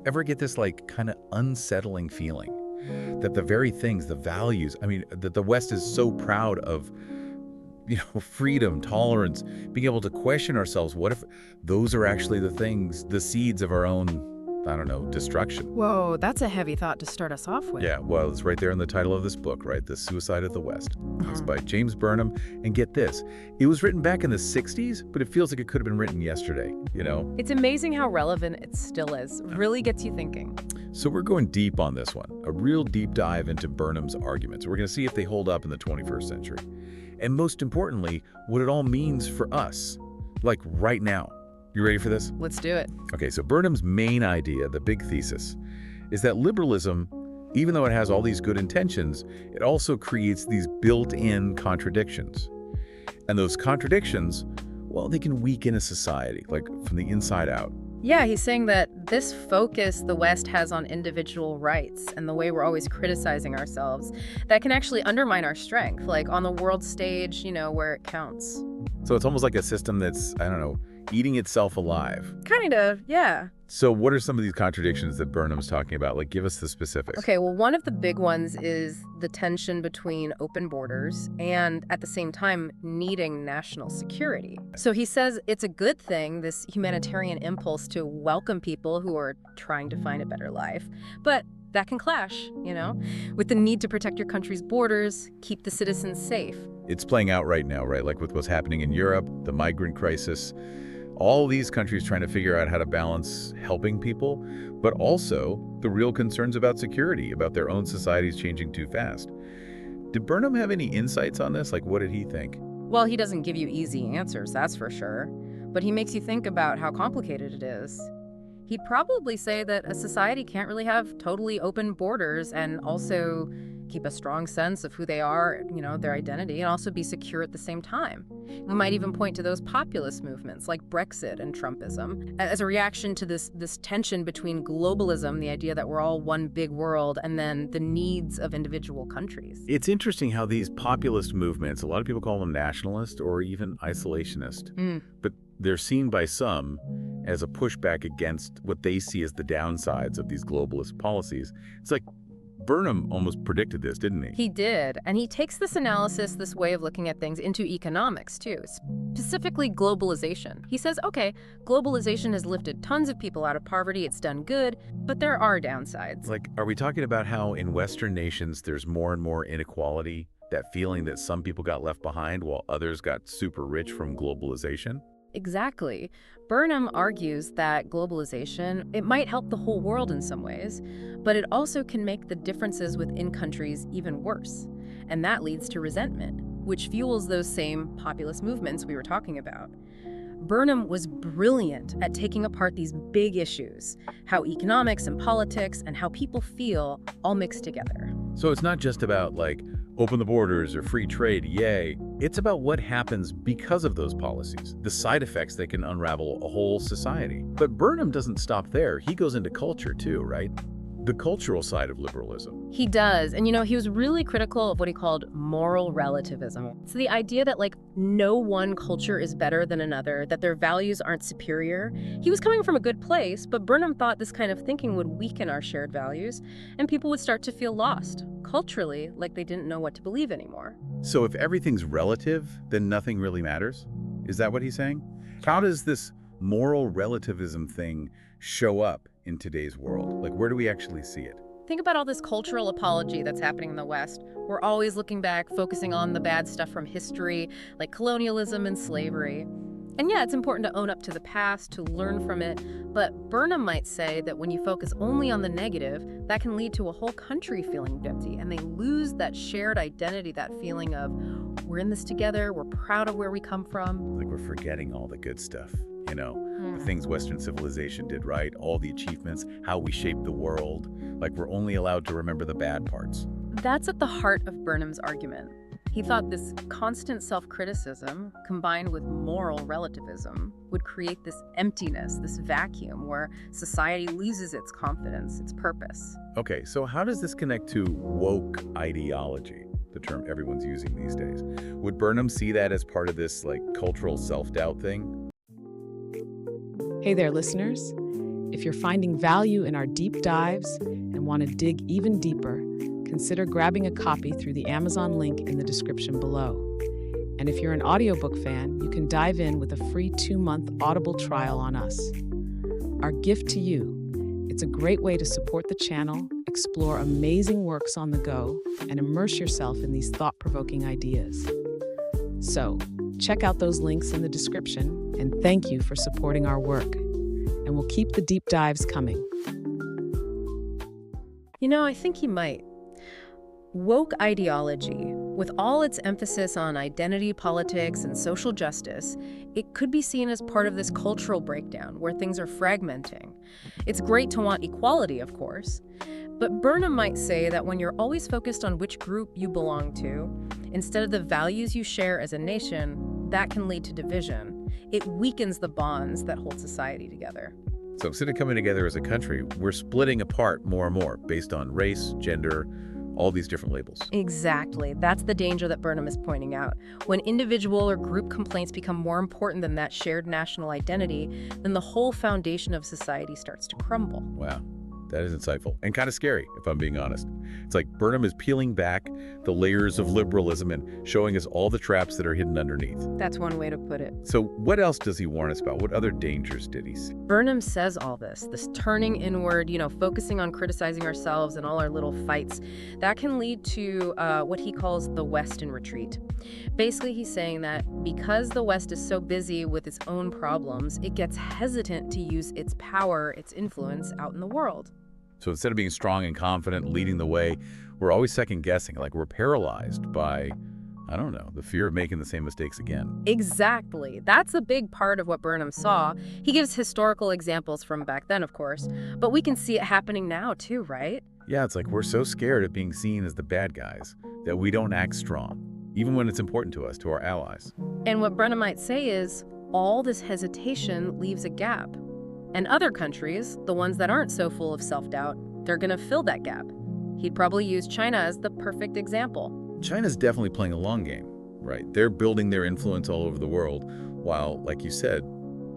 ever get this like kind of unsettling feeling that the very things, the values, I mean, that the West is so proud of, freedom, tolerance, being able to question ourselves. What if those are actually the things, the seeds of our own, I don't know, destruction? Whoa, that's a heavy thought to start us off with. Yeah, well, it's right there in the title of this book, right? The Suicide of the West. It's by James Burnham. And get this, it was written back in the 60s, but it feels like it could have been written yesterday, It's amazing how relevant it still is. Really gets you thinking. So we're going deep on this one, a real deep dive into Burnham's arguments. We're going to see if they hold up in the 21st century. And most importantly, what it all means for us, like right now. You ready for this? Let's do it. Okay, so Burnham's main idea, the big thesis, is that liberalism, even though it has all these good intentions, it also creates these built-in contradictions. And those contradictions, well, they can weaken a society, like from the inside out. Yeah, he's saying that this focus the West has on individual rights and the way we're always criticizing ourselves, that can actually undermine our strength, like on the world stage, where it counts. So it's almost like a system that's, I don't know, eating itself alive. Kind of, yeah. So what are some of these contradictions that Burnham's talking about? Like, give us the specifics. Okay, well, one of the big ones is the tension between open borders and, at the same time, needing national security. So he says it's a good thing, this humanitarian impulse to welcome people who are trying to find a better life. But that can clash, with the need to protect your country's borders, keep the citizens safe. It's playing out right now, right? Like with what's happening in Europe, the migrant crisis. All these countries trying to figure out how to balance helping people, but also the real concerns about security, about their own societies changing too fast. Did Burnham have any insights on this? Like, what did he think? Well, he doesn't give you easy answers, that's for sure. But he makes you think about how complicated it is. He'd probably say that a society can't really have totally open borders and also keep a strong sense of who they are, their identity, and also be secure at the same time. We might even point to those populist movements like Brexit and Trumpism as a reaction to this tension between globalism, the idea that we're all one big world, and then the needs of individual countries. It's interesting how these populist movements, a lot of people call them nationalist or even isolationist, but they're seen by some as a pushback against what they see as the downsides of these globalist policies. It's like Burnham almost predicted this, didn't he? He did, and he takes this analysis, this way of looking at things, into economics too, specifically globalization. He says, okay, globalization has lifted tons of people out of poverty, it's done good, but there are downsides. Like, are we talking about how in Western nations there's more and more inequality, that feeling that some people got left behind while others got super rich from globalization? Exactly. Burnham argues that globalization, it might help the whole world in some ways, but it also can make the differences within countries even worse. And that leads to resentment, which fuels those same populist movements we were talking about. Burnham was brilliant at taking apart these big issues, how economics and politics and how people feel all mixed together. So it's not just about, like, open the borders or free trade, yay. It's about what happens because of those policies, the side effects that can unravel a whole society. But Burnham doesn't stop there. He goes into culture too, right? The cultural side of liberalism. He does. And he was really critical of what he called moral relativism. It's the idea that no one culture is better than another, that their values aren't superior. He was coming from a good place, but Burnham thought this kind of thinking would weaken our shared values, and people would start to feel lost, culturally, like they didn't know what to believe anymore. So if everything's relative, then nothing really matters? Is that what he's saying? How does this moral relativism thing show up in today's world? Like, where do we actually see it? Think about all this cultural apology that's happening in the West. We're always looking back, focusing on the bad stuff from history, like colonialism and slavery. And yeah, it's important to own up to the past, to learn from it, but Burnham might say that when you focus only on the negative, that can lead to a whole country feeling empty, and they lose that shared identity, that feeling of, we're in this together, we're proud of where we come from. Like we're forgetting all the good stuff, the things Western civilization did right, all the achievements, how we shaped the world. Like we're only allowed to remember the bad parts. That's at the heart of Burnham's argument. He thought this constant self-criticism, combined with moral relativism, would create this emptiness, this vacuum where society loses its confidence, its purpose. Okay, so how does this connect to woke ideology, the term everyone's using these days? Would Burnham see that as part of this cultural self-doubt thing? Hey there, listeners. If you're finding value in our deep dives and want to dig even deeper, consider grabbing a copy through the Amazon link in the description below. And if you're an audiobook fan, you can dive in with a free 2-month Audible trial on us. Our gift to you. It's a great way to support the channel, explore amazing works on the go, and immerse yourself in these thought-provoking ideas. So, check out those links in the description, and thank you for supporting our work. And we'll keep the deep dives coming. I think he might. Woke ideology, with all its emphasis on identity politics and social justice, it could be seen as part of this cultural breakdown where things are fragmenting. It's great to want equality, of course, but Burnham might say that when you're always focused on which group you belong to, instead of the values you share as a nation, that can lead to division. It weakens the bonds that hold society together. So instead of coming together as a country, we're splitting apart more and more based on race, gender, all these different labels. Exactly. That's the danger that Burnham is pointing out. When individual or group complaints become more important than that shared national identity, then the whole foundation of society starts to crumble. Wow. That is insightful and kind of scary, if I'm being honest. It's like Burnham is peeling back the layers of liberalism and showing us all the traps that are hidden underneath. That's one way to put it. So what else does he warn us about? What other dangers did he see? Burnham says all this turning inward, focusing on criticizing ourselves and all our little fights, that can lead to what he calls the West in retreat. Basically, he's saying that because the West is so busy with its own problems, it gets hesitant to use its power, its influence out in the world. So instead of being strong and confident, leading the way, we're always second-guessing, like we're paralyzed by, the fear of making the same mistakes again. Exactly. That's a big part of what Burnham saw. He gives historical examples from back then, of course, but we can see it happening now too, right? Yeah, it's like we're so scared of being seen as the bad guys that we don't act strong, even when it's important to us, to our allies. And what Burnham might say is, all this hesitation leaves a gap. And other countries, the ones that aren't so full of self-doubt, they're going to fill that gap. He'd probably use China as the perfect example. China's definitely playing a long game, right? They're building their influence all over the world, while, like you said,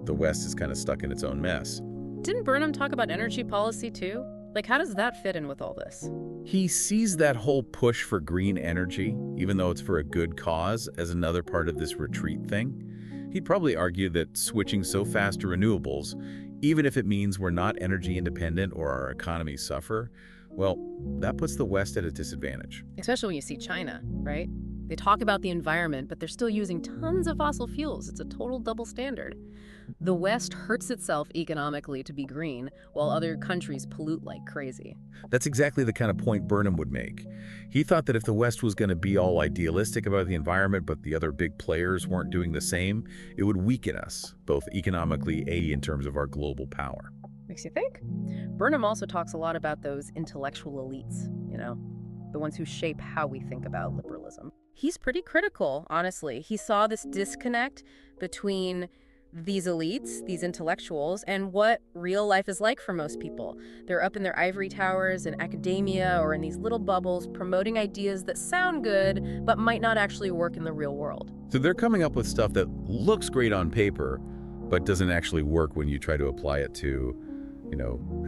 the West is kind of stuck in its own mess. Didn't Burnham talk about energy policy too? How does that fit in with all this? He sees that whole push for green energy, even though it's for a good cause, as another part of this retreat thing. He'd probably argue that switching so fast to renewables, even if it means we're not energy independent or our economies suffer, well, that puts the West at a disadvantage. Especially when you see China, right? They talk about the environment, but they're still using tons of fossil fuels. It's a total double standard. The West hurts itself economically to be green, while other countries pollute like crazy. That's exactly the kind of point Burnham would make. He thought that if the West was going to be all idealistic about the environment, but the other big players weren't doing the same, it would weaken us, both economically and in terms of our global power. Makes you think. Burnham also talks a lot about those intellectual elites, the ones who shape how we think about liberalism. He's pretty critical, honestly. He saw this disconnect between these elites, these intellectuals, and what real life is like for most people. They're up in their ivory towers in academia or in these little bubbles promoting ideas that sound good but might not actually work in the real world. So they're coming up with stuff that looks great on paper, but doesn't actually work when you try to apply it to,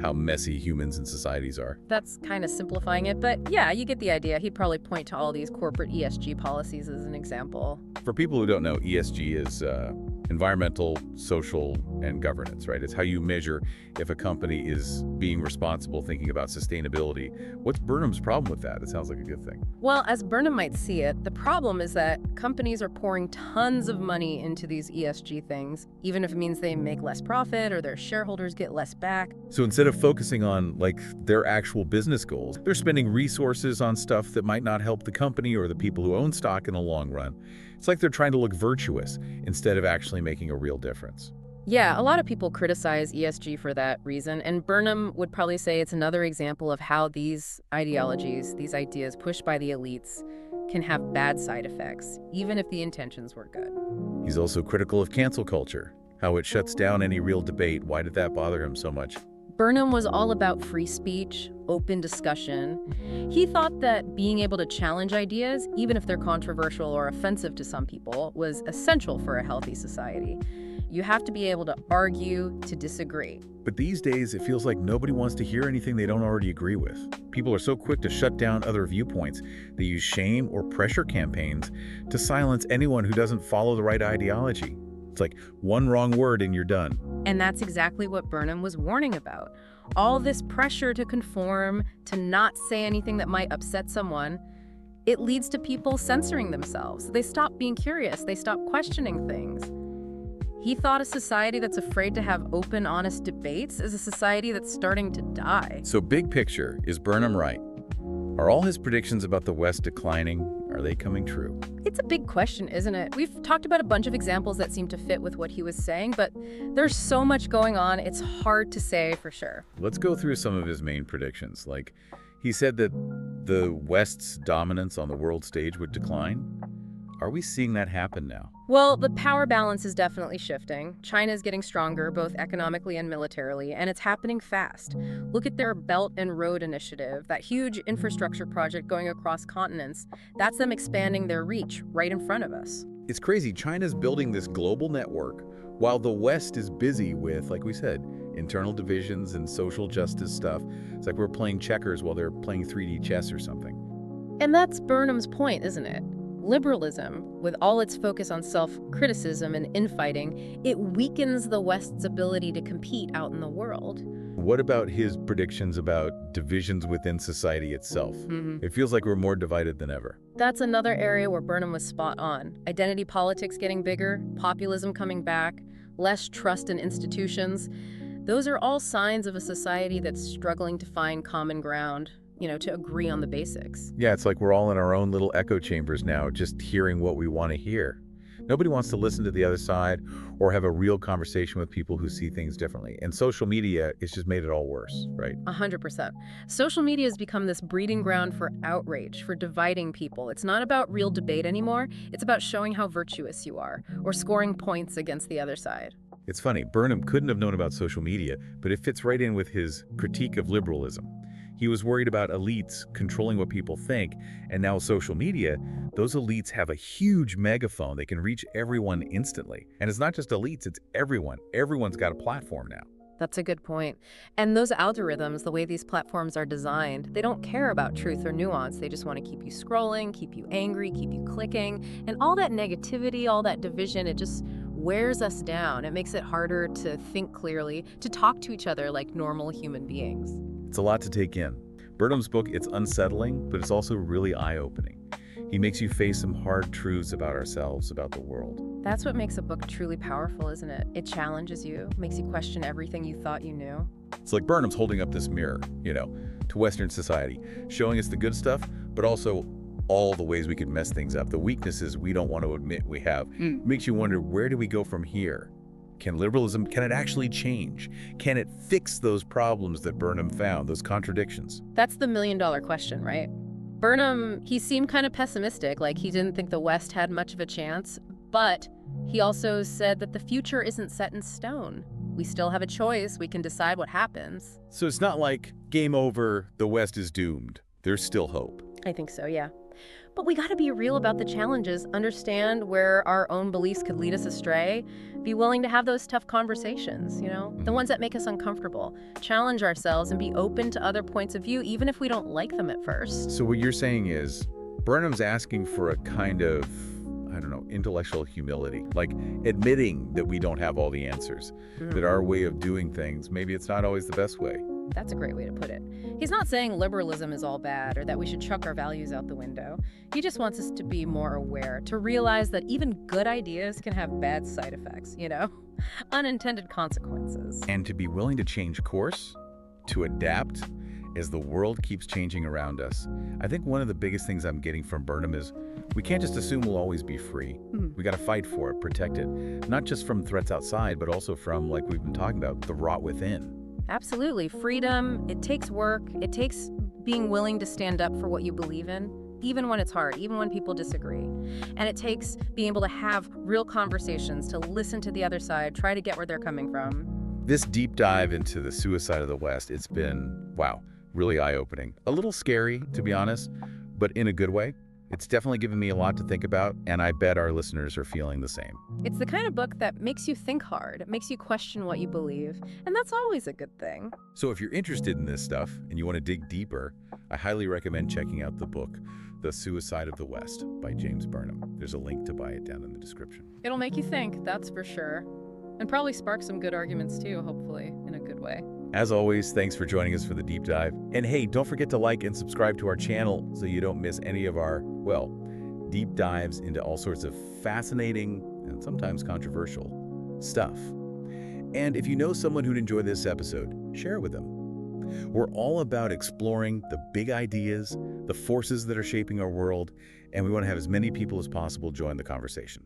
how messy humans and societies are. That's kind of simplifying it, but yeah, you get the idea. He'd probably point to all these corporate ESG policies as an example. For people who don't know, ESG is environmental, social, and governance, right? It's how you measure if a company is being responsible, thinking about sustainability. What's Burnham's problem with that? It sounds like a good thing. Well, as Burnham might see it, the problem is that companies are pouring tons of money into these ESG things, even if it means they make less profit or their shareholders get less back. So instead of focusing on their actual business goals, they're spending resources on stuff that might not help the company or the people who own stock in the long run. It's like they're trying to look virtuous instead of actually making a real difference. Yeah, a lot of people criticize ESG for that reason, and Burnham would probably say it's another example of how these ideologies, these ideas pushed by the elites, can have bad side effects, even if the intentions were good. He's also critical of cancel culture, how it shuts down any real debate. Why did that bother him so much? Burnham was all about free speech, open discussion. He thought that being able to challenge ideas, even if they're controversial or offensive to some people, was essential for a healthy society. You have to be able to argue, to disagree. But these days, it feels like nobody wants to hear anything they don't already agree with. People are so quick to shut down other viewpoints. They use shame or pressure campaigns to silence anyone who doesn't follow the right ideology. It's like one wrong word and you're done. And that's exactly what Burnham was warning about. All this pressure to conform, to not say anything that might upset someone, it leads to people censoring themselves. They stop being curious. They stop questioning things. He thought a society that's afraid to have open, honest debates is a society that's starting to die. So big picture, is Burnham right? Are all his predictions about the West declining, are they coming true? It's a big question, isn't it? We've talked about a bunch of examples that seem to fit with what he was saying, but there's so much going on, it's hard to say for sure. Let's go through some of his main predictions. Like, he said that the West's dominance on the world stage would decline. Are we seeing that happen now? Well, the power balance is definitely shifting. China is getting stronger, both economically and militarily, and it's happening fast. Look at their Belt and Road Initiative, that huge infrastructure project going across continents. That's them expanding their reach right in front of us. It's crazy. China's building this global network while the West is busy with, like we said, internal divisions and social justice stuff. It's like we're playing checkers while they're playing 3D chess or something. And that's Burnham's point, isn't it? Liberalism, with all its focus on self-criticism and infighting, it weakens the West's ability to compete out in the world. What about his predictions about divisions within society itself? It feels like we're more divided than ever. That's another area where Burnham was spot on. Identity politics getting bigger, populism coming back, less trust in institutions. Those are all signs of a society that's struggling to find common ground, to agree on the basics. Yeah, it's like we're all in our own little echo chambers now, just hearing what we want to hear. Nobody wants to listen to the other side or have a real conversation with people who see things differently. And social media has just made it all worse, right? 100%. Social media has become this breeding ground for outrage, for dividing people. It's not about real debate anymore. It's about showing how virtuous you are or scoring points against the other side. It's funny, Burnham couldn't have known about social media, but it fits right in with his critique of liberalism. He was worried about elites controlling what people think, and now social media, those elites have a huge megaphone. They can reach everyone instantly. And it's not just elites, it's everyone. Everyone's got a platform now. That's a good point. And those algorithms, the way these platforms are designed, they don't care about truth or nuance. They just want to keep you scrolling, keep you angry, keep you clicking. And all that negativity, all that division, it just wears us down. It makes it harder to think clearly, to talk to each other like normal human beings. It's a lot to take in. Burnham's book, it's unsettling, but it's also really eye-opening. He makes you face some hard truths about ourselves, about the world. That's what makes a book truly powerful, isn't it? It challenges you, makes you question everything you thought you knew. It's like Burnham's holding up this mirror, to Western society, showing us the good stuff, but also all the ways we could mess things up, the weaknesses we don't want to admit we have. It makes you wonder, where do we go from here? Can liberalism, can it actually change? Can it fix those problems that Burnham found, those contradictions? That's the million-dollar question, right? Burnham, he seemed kind of pessimistic, like he didn't think the West had much of a chance, but he also said that the future isn't set in stone. We still have a choice. We can decide what happens. So it's not like game over, the West is doomed. There's still hope. I think so, yeah. But we gotta be real about the challenges, understand where our own beliefs could lead us astray, be willing to have those tough conversations, the ones that make us uncomfortable, challenge ourselves and be open to other points of view, even if we don't like them at first. So what you're saying is, Burnham's asking for a kind of, intellectual humility, like admitting that we don't have all the answers, that our way of doing things, maybe it's not always the best way. That's a great way to put it. He's not saying liberalism is all bad or that we should chuck our values out the window. He just wants us to be more aware, to realize that even good ideas can have bad side effects, unintended consequences. And to be willing to change course, to adapt as the world keeps changing around us. I think one of the biggest things I'm getting from Burnham is we can't just assume we'll always be free. We got to fight for it, protect it, not just from threats outside, but also from, like we've been talking about, the rot within. Absolutely. Freedom, it takes work. It takes being willing to stand up for what you believe in, even when it's hard, even when people disagree. And it takes being able to have real conversations, to listen to the other side, try to get where they're coming from. This deep dive into the suicide of the West, it's been, wow, really eye-opening. A little scary, to be honest, but in a good way. It's definitely given me a lot to think about, and I bet our listeners are feeling the same. It's the kind of book that makes you think hard, it makes you question what you believe, and that's always a good thing. So if you're interested in this stuff and you want to dig deeper, I highly recommend checking out the book, The Suicide of the West by James Burnham. There's a link to buy it down in the description. It'll make you think, that's for sure. And probably spark some good arguments too, hopefully, in a good way. As always, thanks for joining us for the deep dive. And hey, don't forget to like and subscribe to our channel so you don't miss any of our, well, deep dives into all sorts of fascinating and sometimes controversial stuff. And if you know someone who'd enjoy this episode, share it with them. We're all about exploring the big ideas, the forces that are shaping our world, and we want to have as many people as possible join the conversation.